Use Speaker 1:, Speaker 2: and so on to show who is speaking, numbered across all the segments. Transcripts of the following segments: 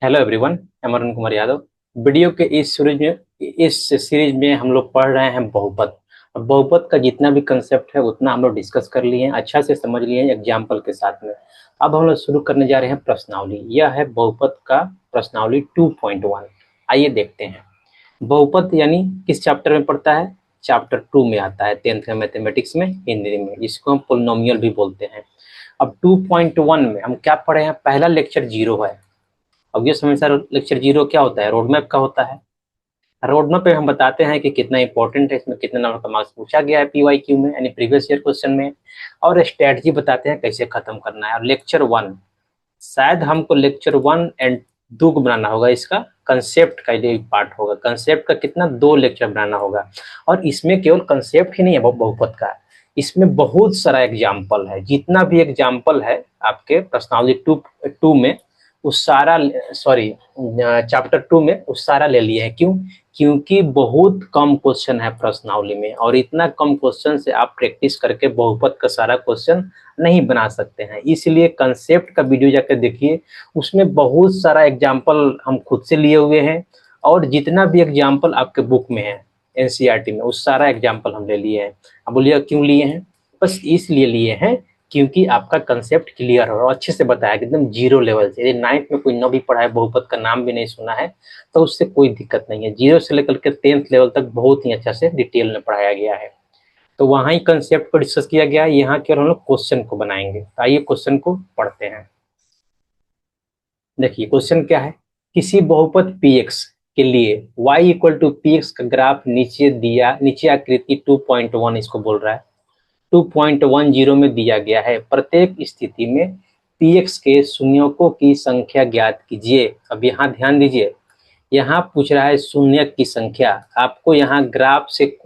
Speaker 1: Hello everyone, मैं Arun Kumar Yadav. Video के इस सीरीज में हम लोग पढ़ रहे हैं बहुपद। और बहुपद का जितना भी कंसेप्ट है उतना हम लोग डिस्कस कर लिए हैं, अच्छा से समझ लिए हैं एग्जाम्पल के साथ में। अब हम लोग शुरू करने जा रहे हैं प्रश्नावली। यह है बहुपद का प्रश्नावली 2.1। आइए देखते हैं। बहुपद यानी किस चैप्टर में पढ़ता है? चैप्टर 2 में आता है, 10th का मैथमेटिक्स में, हिंदी में, जिसको हम पोलिनोमियल भी बोलते हैं। अब 2.1 में हम क्या पढ़े हैं? पहला लेक्चर 0 है। ऑब्वियस हमेशा लेक्चर 0 क्या होता है? रोड मैप का होता है। रोड मैप पे हम बताते हैं कि कितना इंपॉर्टेंट है, इसमें कितने नंबर का मार्क्स पूछा गया है PYQ में, यानी प्रीवियस ईयर क्वेश्चन में। और स्ट्रेटजी बताते हैं कैसे खत्म करना है। और लेक्चर 1, शायद हमको लेक्चर 1 एंड 2 को बनाना होगा। इसका कंसेप्ट का ये पार्ट होगा। कंसेप्ट का कितना? 2 लेक्चर बनाना होगा। और इसमें केवल कंसेप्ट ही नहीं है बहुपद का, इसमें बहुत सारा एग्जाम्पल है। जितना भी एग्जाम्पल है आपके प्रश्नावली टू में, उस सारा, सॉरी, चैप्टर 2 में उस सारा ले लिए हैं। क्यों? क्योंकि बहुत कम क्वेश्चन है प्रश्नावली में, और इतना कम क्वेश्चन से आप प्रैक्टिस करके बहुपद का सारा क्वेश्चन नहीं बना सकते हैं। इसलिए कंसेप्ट का वीडियो जाकर देखिए, उसमें बहुत सारा एग्जाम्पल हम खुद से लिए हुए हैं। और जितना भी एग्जाम्पल आपके बुक में है NCERT में, उस सारा एग्जाम्पल हम ले लिए हैं। अब बोलिए क्यों लिए हैं? बस इसलिए लिए हैं क्योंकि आपका कंसेप्ट क्लियर हो और अच्छे से बताया एकदम 0 लेवल से। यदि 9th में कोई न भी पढ़ा है, बहुपद का नाम भी नहीं सुना है, तो उससे कोई दिक्कत नहीं है। 0 से लेकर के 10th लेवल तक बहुत ही अच्छा से डिटेल में पढ़ाया गया है। तो वहाँ ही कंसेप्ट को डिस्कस किया गया है। यहाँ केवल हम लोग क्वेश्चन को बनाएंगे। तो आइए क्वेश्चन को पढ़ते हैं। देखिए क्वेश्चन क्या है। किसी बहुपद px के लिए y इक्वल टू px का ग्राफ नीचे दिया, नीचे आकृति 2.1 इसको बोल रहा है, 2.10 में दिया गया है। प्रत्येक स्थिति में px के शून्यकों की संख्या ज्ञात कीजिए। अब यहाँ ध्यान दीजिए, यहाँ पूछ रहा है शून्य की संख्या। आपको यहाँ ग्राफ से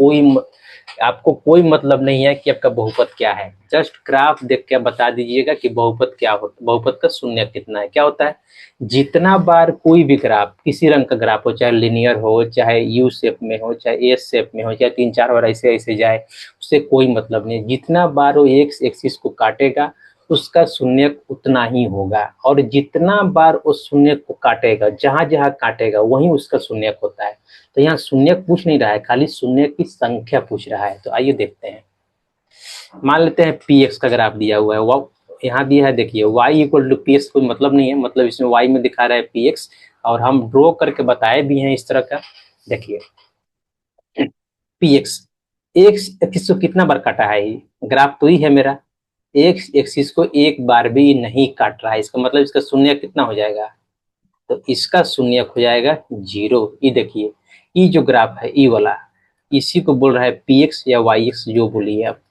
Speaker 1: आपको कोई मतलब नहीं है कि आपका बहुपद क्या है। जस्ट ग्राफ देख के बता दीजिएगा कि बहुपद क्या होता है, बहुपद का शून्य कितना है। क्या होता है? जितना बार कोई भी ग्राफ, किसी रंग का ग्राफ हो, चाहे लिनियर हो, चाहे यू शेप में हो, चाहे एस शेप में हो, चाहे 3-4 बार ऐसे ऐसे जाए, उससे कोई मतलब नहीं। जितना बार वो एक्स एक्सिस को काटेगा, उसका शून्य उतना ही होगा। और जितना बार उस शून्य को काटेगा, जहां जहां काटेगा वहीं उसका शून्य होता है। तो यहाँ शून्य पूछ नहीं रहा है, खाली शून्य की संख्या पूछ रहा है। तो आइए देखते हैं। मान लेते हैं px का ग्राफ दिया हुआ है, वो यहाँ दिया है। देखिए y इक्वल टू px, कोई मतलब नहीं है, मतलब इसमें y में दिखा रहा है px। और हम ड्रॉ करके बताए भी हैं इस तरह का। देखिए px, एक्स एक्सिस को कितना बार काटा है? ग्राफ तो ही है मेरा, एक्स एक्सिस को एक बार भी नहीं काट रहा है। इसका मतलब इसका शून्य कितना हो जाएगा? तो इसका शून्य हो जाएगा 0। ये देखिए, ये जो ग्राफ है, ये वाला, इसी को बोल रहा है px या yx, जो बोलिए आप।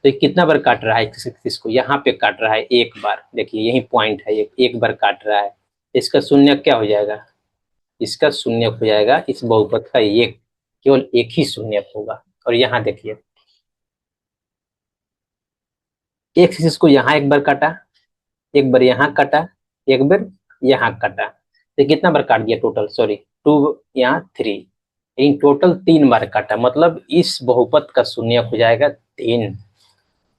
Speaker 1: तो ये कितना बार काट रहा है एक्सिस को? यहाँ पे काट रहा है एक बार। देखिए यही पॉइंट है, एक बार काट रहा है। इसका शून्य क्या हो जाएगा? इसका शून्य हो जाएगा इस बहुपद का एक, केवल एक ही शून्य होगा। और यहाँ देखिए, एक्सिस को यहाँ एक बार काटा, एक बार यहाँ काटा, एक बार यहाँ काटा। तो कितना बार काट दिया टोटल? सॉरी, 2, यहाँ 3, इन टोटल 3 बार काटा। मतलब इस बहुपद का शून्य हो जाएगा 3।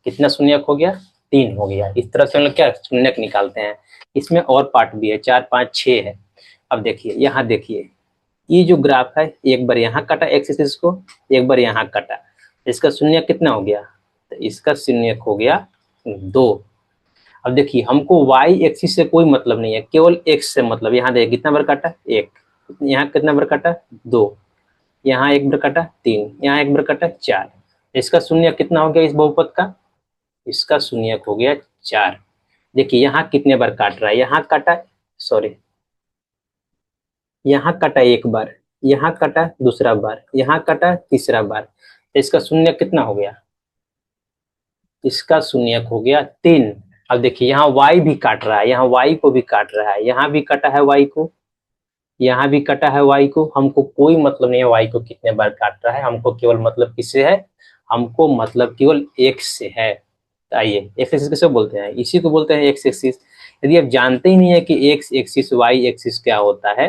Speaker 1: कितना शून्य हो गया? 3 हो गया। इस तरह से हम लोग क्या शून्य निकालते हैं। इसमें और पार्ट भी है, 4, 5, 6 है। अब देखिए यहाँ देखिए, ये जो ग्राफ है, एक बार यहाँ काटा एक्सिस को, एक बार यहाँ काटा, इसका शून्य कितना हो गया? तो इसका शून्य हो गया 2। अब देखिए हमको y एक्सिस से कोई मतलब नहीं है, केवल x से मतलब। यहाँ देखिए कितना बार काटा? 1। यहाँ कितना बार काटा? 2। यहाँ एक बार काटा? 3। यहाँ एक बार काटा? 4। इसका शून्य कितना हो गया इस बहुपद का? इसका शून्य हो गया 4। देखिए यहाँ कितने बार काट रहा है? यहाँ काटा, सॉरी, यहाँ काटा एक बार, यहाँ काटा दूसरा बार, यहाँ काटा तीसरा बार। तो इसका शून्य कितना हो गया? इसका शून्य हो गया 3। अब देखिए यहाँ y भी काट रहा है, यहाँ y को भी काट रहा है, यहाँ भी कटा है y को, यहाँ भी कटा है y को। हमको कोई मतलब नहीं है y को कितने बार काट रहा है, हमको केवल मतलब किससे है? हमको मतलब केवल x से है। आइए x एक्सिस किसे बोलते हैं? इसी को बोलते हैं x एक्सिस। यदि आप जानते ही नहीं है कि x एक्सिस y एक्सिस क्या होता है,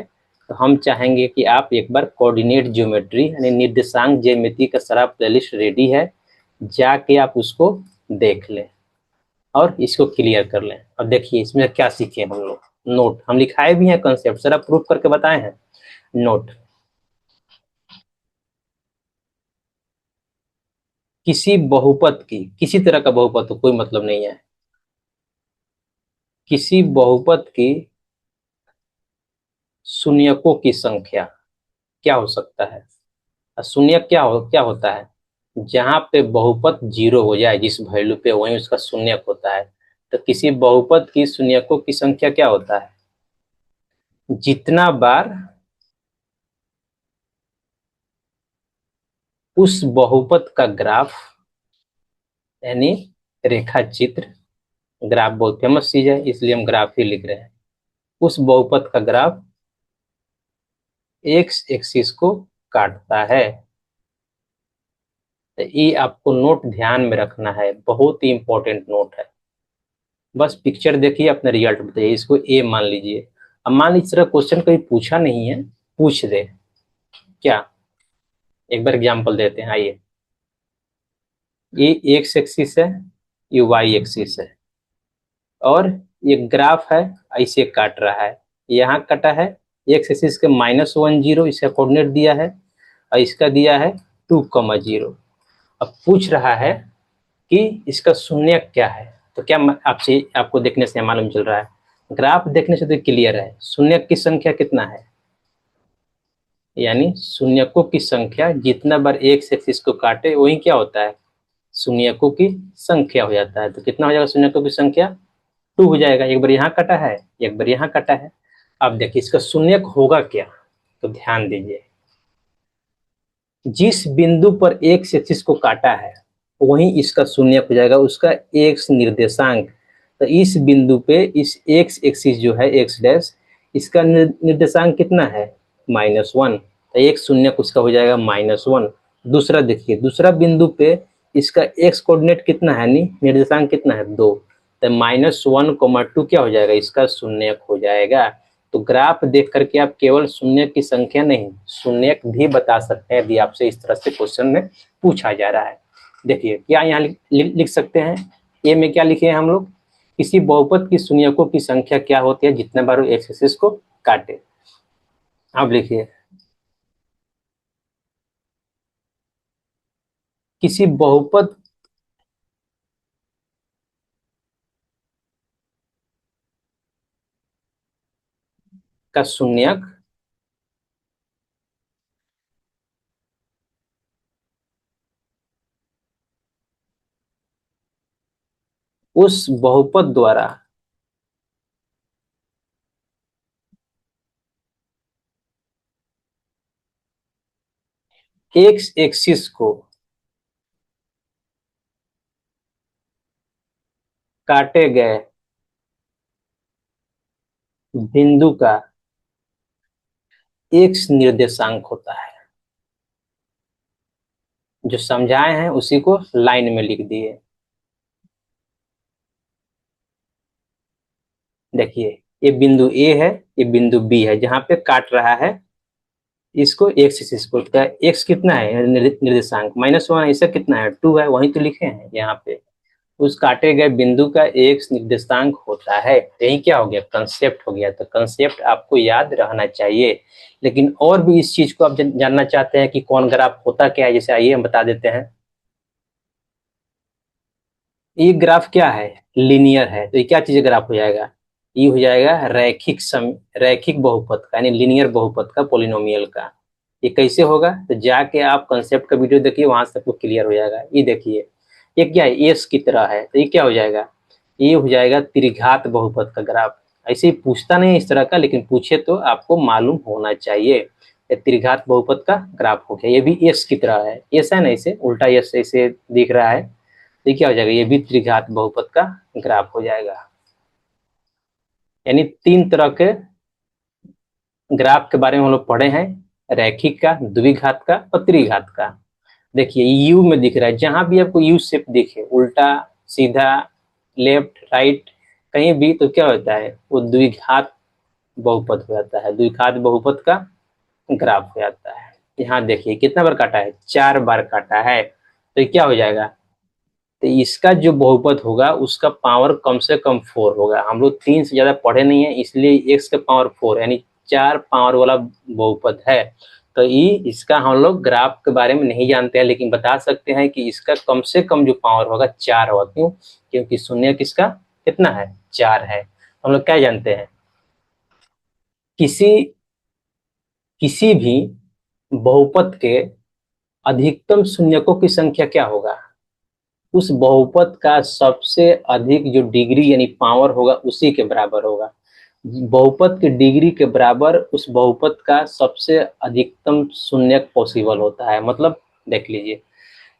Speaker 1: तो हम चाहेंगे कि आप एक बार कोऑर्डिनेट ज्योमेट्री यानी निर्देशांक ज्यामिति का सारा प्लेलिस्ट रेडी है, जाके आप उसको देख लें और इसको क्लियर कर लें। अब देखिए इसमें क्या सीखे हम लोग। नोट हम लिखाए भी हैं कंसेप्ट, सर आप प्रूफ करके बताए हैं। नोट, किसी बहुपद की, किसी तरह का बहुपद हो कोई मतलब नहीं है, किसी बहुपद की शून्यकों की संख्या क्या हो सकता है। शून्य क्या होता है, जहां पे बहुपद जीरो हो जाए, जिस वैल्यू पे वहीं उसका शून्यक होता है। तो किसी बहुपद की शून्यकों की संख्या क्या होता है, जितना बार उस बहुपद का ग्राफ, यानी रेखा चित्र, ग्राफ बहुत फेमस चीज है इसलिए हम ग्राफ ही लिख रहे हैं, उस बहुपद का ग्राफ एक्स एक्सिस को काटता है। तो ये आपको नोट ध्यान में रखना है, बहुत ही इंपॉर्टेंट नोट है। बस पिक्चर देखिए, अपना रिजल्ट बताइए, इसको ए मान लीजिए। अब मान लीजिए इस तरह क्वेश्चन कहीं पूछा नहीं है, पूछ दे क्या, एक बार एग्जांपल देते हैं, आइए। ये एक्स एक्सिस है, ये वाई एक्सिस है, और ये ग्राफ है, ऐसे काट रहा है, यहाँ कटा है, एक्स एक्सिस के -1 0 इसका कोऑर्डिनेट दिया है, और इसका दिया है 2, 0। अब पूछ रहा है कि इसका शून्य क्या है। तो क्या आपसे, आपको देखने से मालूम चल रहा है, ग्राफ देखने से तो क्लियर है, शून्य की संख्या कितना है, यानी शून्यकों की संख्या जितना बार एक्स एक्सिस को काटे वही क्या होता है, शून्यकों की संख्या हो जाता है। तो कितना हो जाएगा शून्यकों की संख्या, 2 हो जाएगा। एक बार यहाँ कटा है, एक बार यहाँ कटा है। अब देखिए इसका शून्यक होगा क्या, तो ध्यान दीजिए, जिस बिंदु पर एक्स एक्सिस को काटा है वहीं इसका शून्यक हो जाएगा, उसका एक्स निर्देशांक। तो इस बिंदु पे इस एक्स एक्सिस जो है, एक्स डैश, इसका निर्देशांक कितना है, -1। तो एक शून्यक उसका हो जाएगा -1। दूसरा देखिए, दूसरा बिंदु पे इसका एक्स कोऑर्डिनेट कितना है, नहीं निर्देशांक कितना है, 2। तो -1, 2 क्या हो जाएगा, इसका शून्यक हो जाएगा। तो ग्राफ देख करके आप केवल शून्य की संख्या नहीं, शून्यक भी बता सकते हैं, यदि आपसे इस तरह से क्वेश्चन में पूछा जा रहा है। देखिए क्या यहाँ लिख सकते हैं, ए में क्या लिखे हैं हम लोग, किसी बहुपद की शून्यकों की संख्या क्या होती है जितने बार एक्स एक्सिस को काटे। अब लिखिए, किसी बहुपद का शून्यक उस बहुपद द्वारा एक्स एक्सिस को काटे गए बिंदु का एक्स निर्देशांक होता है। जो समझाए हैं उसी को लाइन में लिख दिए। देखिए ये बिंदु ए है, ये बिंदु बी है, जहां पे काट रहा है इसको एक्स एक्सिस को। एक्स कितना है निर्देशांक, -1, इसका कितना है, 2 है, वही तो लिखे हैं यहाँ पे। उस काटे गए बिंदु का एक्स निर्देशांक होता है। यही क्या हो गया, कंसेप्ट हो गया। तो कंसेप्ट आपको याद रहना चाहिए। लेकिन और भी इस चीज को आप जानना चाहते हैं कि कौन ग्राफ होता क्या है, जैसे आइए हम बता देते हैं। ये ग्राफ क्या है, लीनियर है। तो ये क्या चीज ग्राफ हो जाएगा, ये हो जाएगा रैखिक बहुपद का, यानी लीनियर बहुपद का, पोलिनोमियल का। ये कैसे होगा, तो जाके आप कंसेप्ट का वीडियो देखिए, वहां से आपको क्लियर हो जाएगा। ये देखिए, ये क्या है, एस की तरह है, तो ये क्या हो जाएगा, ये हो जाएगा त्रिघात बहुपद का ग्राफ। ऐसे ही पूछता नहीं इस तरह का, लेकिन पूछे तो आपको मालूम होना चाहिए। ये त्रिघात बहुपद का ग्राफ हो गया, ये भी एस की तरह है, एस है ना, इसे उल्टा एस ऐसे दिख रहा है। तो क्या हो जाएगा, ये भी त्रिघात बहुपद का ग्राफ हो जाएगा। यानी 3 तरह के ग्राफ के बारे में हम लोग पढ़े हैं, रैखिक का, द्विघात का और त्रिघात का। देखिए यू में दिख रहा है, जहां भी आपको यू शेप दिखे, उल्टा सीधा लेफ्ट राइट कहीं भी, तो क्या होता है, वो द्विघात बहुपद हो जाता है, द्विघात बहुपद का ग्राफ हो जाता है। यहाँ देखिए कितना बार काटा है, 4 बार काटा है। तो ये क्या हो जाएगा, तो इसका जो बहुपद होगा उसका पावर कम से कम 4 होगा। हम लोग 3 से ज्यादा पढ़े नहीं है, इसलिए x का पावर 4 यानी 4 पावर वाला बहुपद है। तो इसका हम लोग ग्राफ के बारे में नहीं जानते हैं, लेकिन बता सकते हैं कि इसका कम से कम जो पावर होगा 4 होगा। क्यों? क्योंकि शून्य किसका कितना है? 4 है। हम लोग क्या जानते हैं, किसी किसी भी बहुपद के अधिकतम शून्यकों की संख्या क्या होगा? उस बहुपद का सबसे अधिक जो डिग्री यानी पावर होगा उसी के बराबर होगा। बहुपद की डिग्री के बराबर उस बहुपद का सबसे अधिकतम शून्यक पॉसिबल होता है। मतलब देख लीजिए,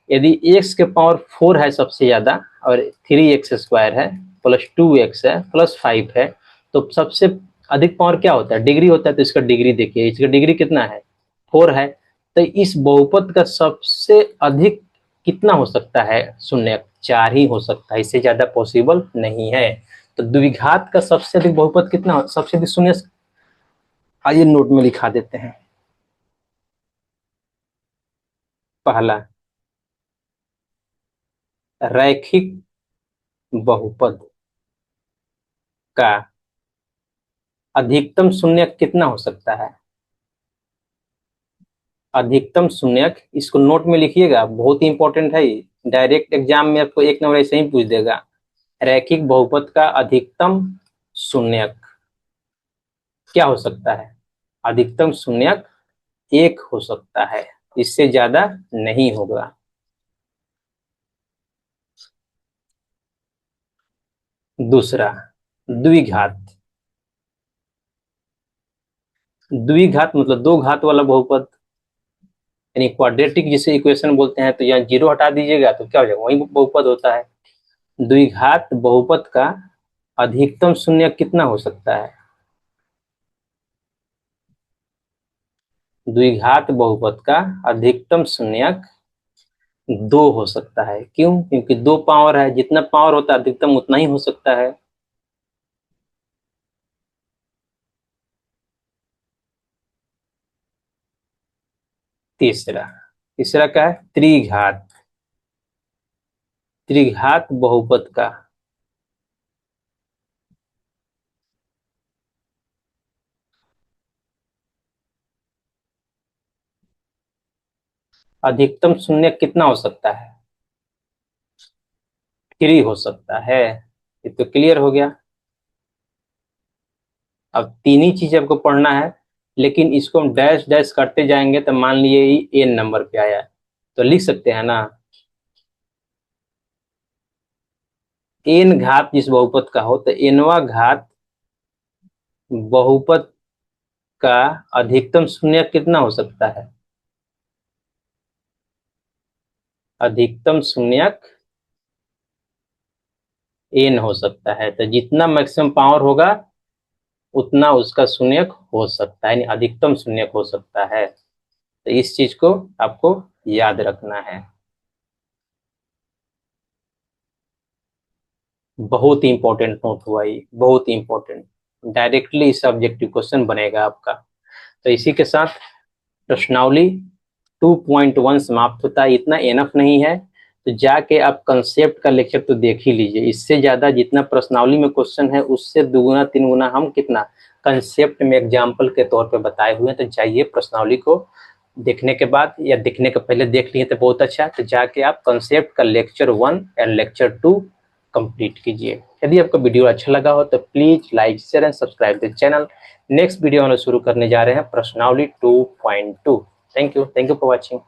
Speaker 1: यदि x के पावर 4 है सबसे ज्यादा और 3x² है प्लस 2x है प्लस 5 है, तो सबसे अधिक पावर क्या होता है? डिग्री होता है। तो इसका डिग्री देखिए, इसका डिग्री कितना है? 4 है। तो इस बहुपद का सबसे अधिक कितना हो सकता है शून्य? 4 ही हो सकता है, इससे ज्यादा पॉसिबल नहीं है। तो द्विघात का सबसे अधिक बहुपद कितना, सबसे अधिक शून्य? आइए नोट में लिखा देते हैं। पहला, रैखिक बहुपद का अधिकतम शून्यक कितना हो सकता है? अधिकतम शून्यक, इसको नोट में लिखिएगा, बहुत ही इंपॉर्टेंट है। डायरेक्ट एग्जाम में आपको 1 नंबर ऐसे ही पूछ देगा। रैखिक बहुपद का अधिकतम शून्यक क्या हो सकता है? अधिकतम शून्यक 1 हो सकता है, इससे ज्यादा नहीं होगा। दूसरा, द्विघात। द्विघात मतलब दो घात वाला बहुपद, यानी क्वाड्रेटिक जिसे इक्वेशन बोलते हैं। तो यहाँ 0 हटा दीजिएगा तो क्या हो जाएगा? वही बहुपद होता है। द्विघात बहुपद का अधिकतम शून्य कितना हो सकता है? द्विघात बहुपद का अधिकतम शून्यक 2 हो सकता है। क्यों? क्योंकि 2 पावर है, जितना पावर होता है अधिकतम उतना ही हो सकता है। तीसरा, तीसरा क्या है? त्रिघात। त्रिघात बहुपद का अधिकतम शून्य कितना हो सकता है? 3 हो सकता है। ये तो क्लियर हो गया। अब तीन ही चीज आपको पढ़ना है, लेकिन इसको हम डैश डैश करते जाएंगे तो मान लिए n नंबर पे आया, तो लिख सकते हैं ना, n घात जिस बहुपद का हो तो nवा घात बहुपद का अधिकतम शून्य कितना हो सकता है? अधिकतम शून्यक n हो सकता है। तो जितना मैक्सिमम पावर होगा उतना उसका शून्यक हो सकता है, यानी अधिकतम शून्यक हो सकता है। तो इस चीज को आपको याद रखना है। बहुत ही इंपॉर्टेंट नोट हुआ ये, बहुत ही इंपॉर्टेंट। डायरेक्टली इस ऑब्जेक्टिव क्वेश्चन बनेगा आपका। तो इसी के साथ प्रश्नावली 2.1 समाप्त होता है। इतना एनफ नहीं है तो जाके आप कंसेप्ट का लेक्चर तो देख ही लीजिए। इससे ज्यादा जितना प्रश्नावली में क्वेश्चन है उससे दुगुना तीन गुना हम कितना कंसेप्ट में एग्जाम्पल के तौर पे बताए हुए हैं। तो जाइए प्रश्नावली को देखने के बाद या देखने के पहले देख लिए तो बहुत अच्छा। तो जाके आप कंसेप्ट का लेक्चर 1 एंड लेक्चर 2 कंप्लीट कीजिए। यदि आपको वीडियो अच्छा लगा हो तो please like share and subscribe the channel. Next video हम लोग शुरू करने जा रहे हैं प्रश्नावली 2.2। Thank you for watching.